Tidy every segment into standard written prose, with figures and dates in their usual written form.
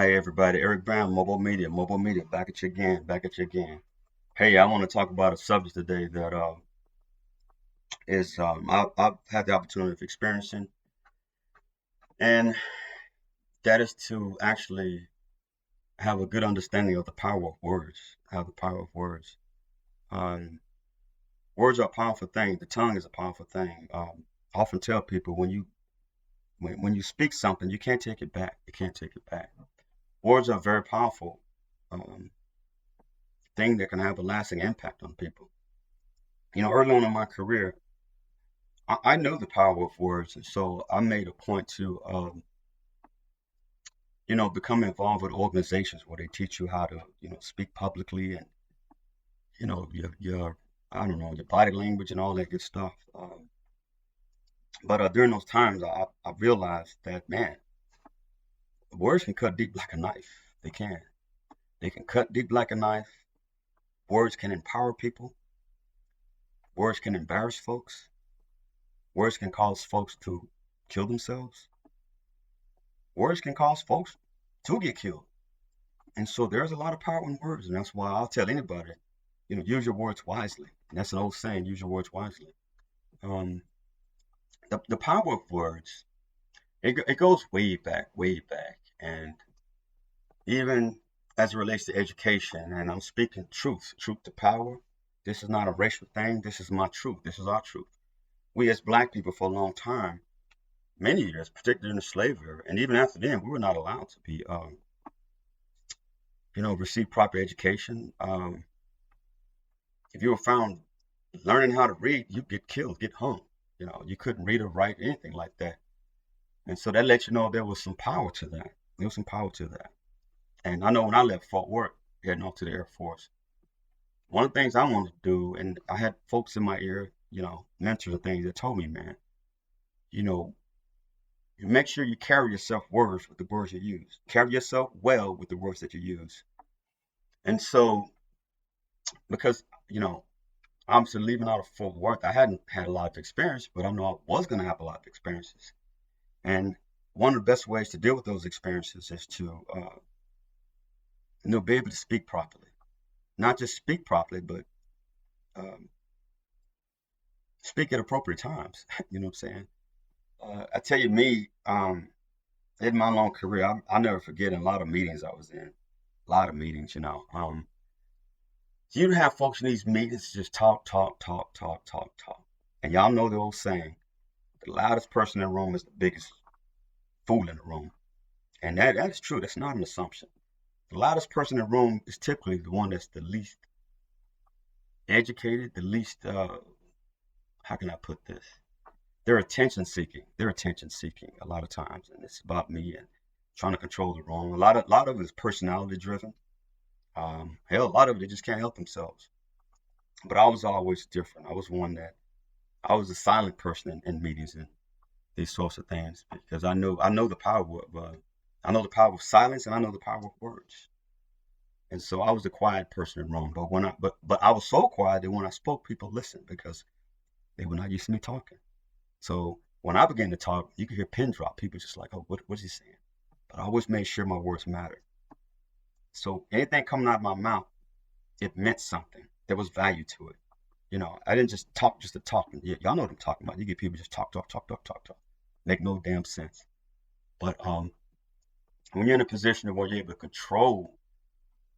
Hey everybody, Eric Brown, MOBO-Media, back at you again. Hey, I want to talk about a subject today that I've had the opportunity of experiencing, and that is to actually have a good understanding of the power of words. Have the power of words. Um, Words are a powerful thing. The tongue is a powerful thing. I often tell people when you speak something, you can't take it back. You can't take it back. Words are very powerful um, thing that can have a lasting impact on people. Early on in my career, I know the power of words, and so I made a point to, become involved with organizations where they teach you how to, speak publicly and, your I don't know, your body language and all that good stuff. But during those times, I realized that, man, words can cut deep like a knife. They can. They can cut deep like a knife. Words can empower people. Words can embarrass folks. Words can cause folks to kill themselves. Words can cause folks to get killed. And so there's a lot of power in words, and that's why I'll tell anybody, use your words wisely. And that's an old saying, use your words wisely. Um, the power of words, it goes way back. And even as it relates to education, and I'm speaking truth to power. This is not a racial thing. This is my truth. This is our truth. We as black people for a long time, many years, particularly in the slave era, and even after then, we were not allowed to be, receive proper education. If you were found learning how to read, you get killed, get hung. You couldn't read or write anything like that. And so that lets you know there was some power to that. There was some power to that. And I know when I left Fort Worth, heading off to the Air Force, one of the things I wanted to do, and I had folks in my ear, mentors and things that told me, man, you know, you make sure you carry yourself words with the words you use. Carry yourself well with the words that you use. And so, because, obviously leaving out of Fort Worth, I hadn't had a lot of experience, but I know I was going to have a lot of experiences. And one of the best ways to deal with those experiences is to, be able to speak properly. Not just speak properly, but um, speak at appropriate times. You know what I'm saying? I tell you, in my long career, I'll never forget in a lot of meetings I was in. A lot of meetings, you'd have folks in these meetings just talk, talk, talk, talk, talk, talk. And y'all know the old saying, the loudest person in the room is the biggest fool in the room. And that's true. That's not an assumption. The loudest person in the room is typically the one that's the least educated, the least, how can I put this? They're attention seeking. They're attention seeking a lot of times. And it's about me and trying to control the room. A lot of it is personality driven. Hell, a lot of it, they just can't help themselves. But I was always different. I was a silent person in meetings and these sorts of things because I know the power of silence and I know the power of words. And so I was a quiet person in Rome. But I was so quiet that when I spoke, people listened because they were not used to me talking. So when I began to talk, you could hear pin drop. People just like, oh, what is he saying? But I always made sure my words mattered. So anything coming out of my mouth, it meant something. There was value to it. I didn't just talk just to talk. Y'all know what I'm talking about. You get people just talk, talk, talk, talk, talk, talk. Make no damn sense. But when you're in a position where you're able to control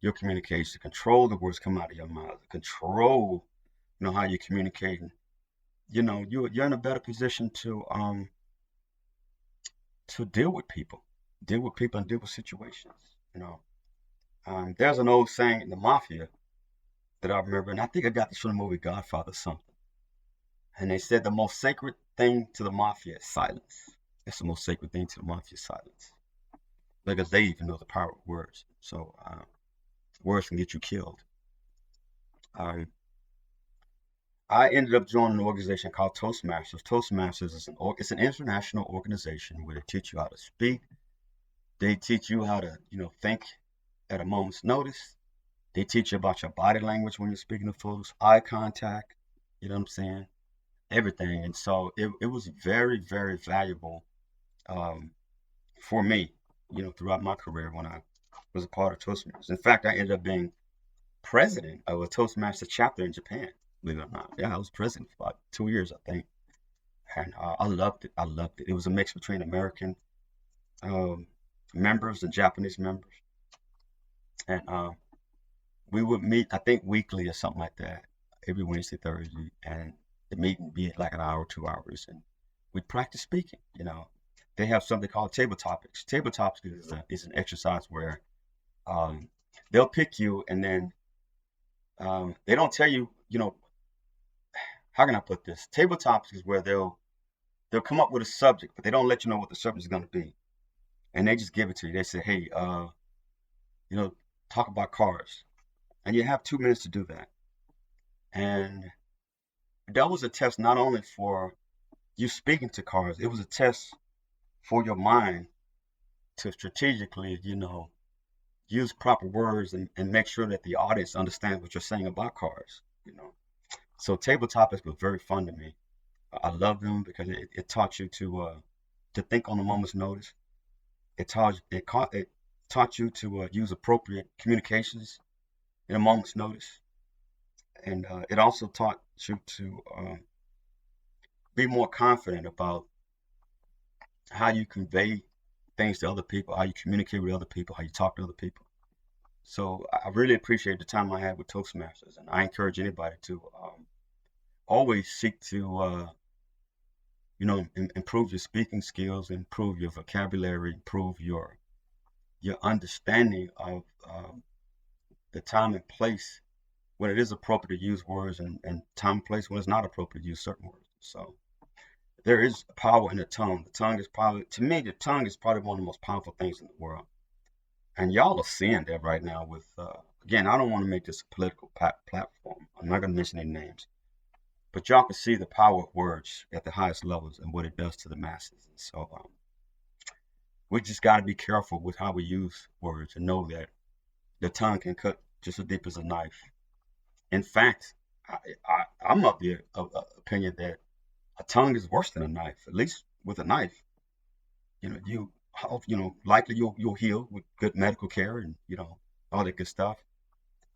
your communication, control the words come out of your mouth, control, how you're communicating, you're in a better position to deal with people and deal with situations. There's an old saying in the mafia that I remember, and I think I got this from the movie Godfather or something. And they said the most sacred thing to the mafia is silence. It's the most sacred thing to the mafia is silence. Because they even know the power of words. So words can get you killed. I ended up joining an organization called Toastmasters. Toastmasters is it's an international organization where they teach you how to speak. They teach you how to, think at a moment's notice. They teach you about your body language when you're speaking to folks, eye contact, you know what I'm saying? Everything. And so it was very, very valuable for me, throughout my career when I was a part of Toastmasters. In fact, I ended up being president of a Toastmaster chapter in Japan. Believe it or not, yeah, I was president for about 2 years, I think, and I loved it. I loved it. It was a mix between American um, members and Japanese members, and we would meet, I think, weekly or something like that, every Wednesday, Thursday, and the meeting would be like an hour, 2 hours, and we'd practice speaking. They have something called table topics. Table topics is an exercise where um, they'll pick you, and then they don't tell you, how can I put this? Table topics is where they'll come up with a subject, but they don't let you know what the subject is going to be, and they just give it to you. They say, hey, you know, talk about cars, and you have 2 minutes to do that. And that was a test not only for you speaking to cars, it was a test for your mind to strategically, use proper words and make sure that the audience understands what you're saying about cars. So table topics were very fun to me. I love them because it taught you to think on a moment's notice. It taught you to use appropriate communications in a moment's notice, and it also taught you to be more confident about how you convey things to other people, how you communicate with other people, how you talk to other people. So I really appreciate the time I had with Toastmasters, and I encourage anybody to always seek to improve your speaking skills, improve your vocabulary, improve your understanding of the time and place when it is appropriate to use words, and time and place when it's not appropriate to use certain words. So there is power in the tongue. To me, the tongue is probably one of the most powerful things in the world. And y'all are seeing that right now with, again, I don't want to make this a political platform. I'm not going to mention any names. But y'all can see the power of words at the highest levels and what it does to the masses. And so we just got to be careful with how we use words and know that the tongue can cut just as deep as a knife. In fact, I'm of the opinion that a tongue is worse than a knife. At least with a knife, likely you'll heal with good medical care and all that good stuff.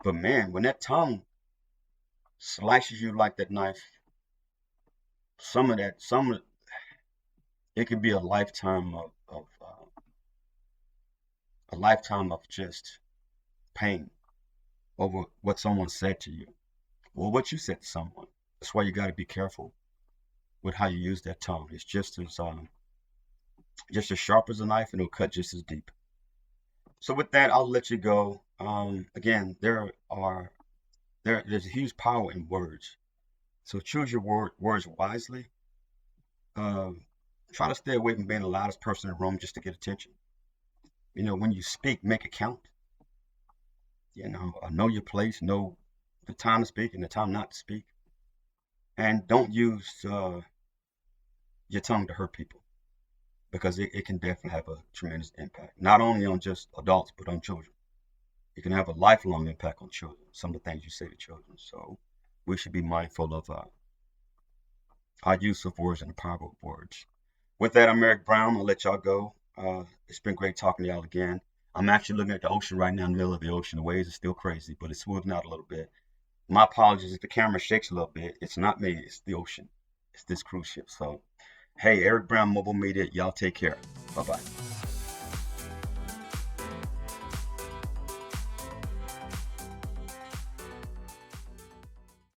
But man, when that tongue slices you like that knife, it could be a lifetime of just pain over what someone said to you or what you said to someone. That's why you got to be careful with how you use that tongue. It's just as sharp as a knife, and it'll cut just as deep. So with that, I'll let you go. Again, there's a huge power in words. So choose your words wisely. Try to stay away from being the loudest person in the room just to get attention. When you speak, make it count. Know your place, know the time to speak and the time not to speak. And don't use your tongue to hurt people, because it can definitely have a tremendous impact, not only on just adults, but on children. It can have a lifelong impact on children, some of the things you say to children. So we should be mindful of our use of words and the power of words. With that, I'm Eric Brown. I'll let y'all go. It's been great talking to y'all again. I'm actually looking at the ocean right now, in the middle of the ocean. The waves are still crazy, but it's smoothing out a little bit. My apologies if the camera shakes a little bit. It's not me, it's the ocean. It's this cruise ship. So, hey, Eric Brown, MOBO-Media. Y'all take care. Bye-bye.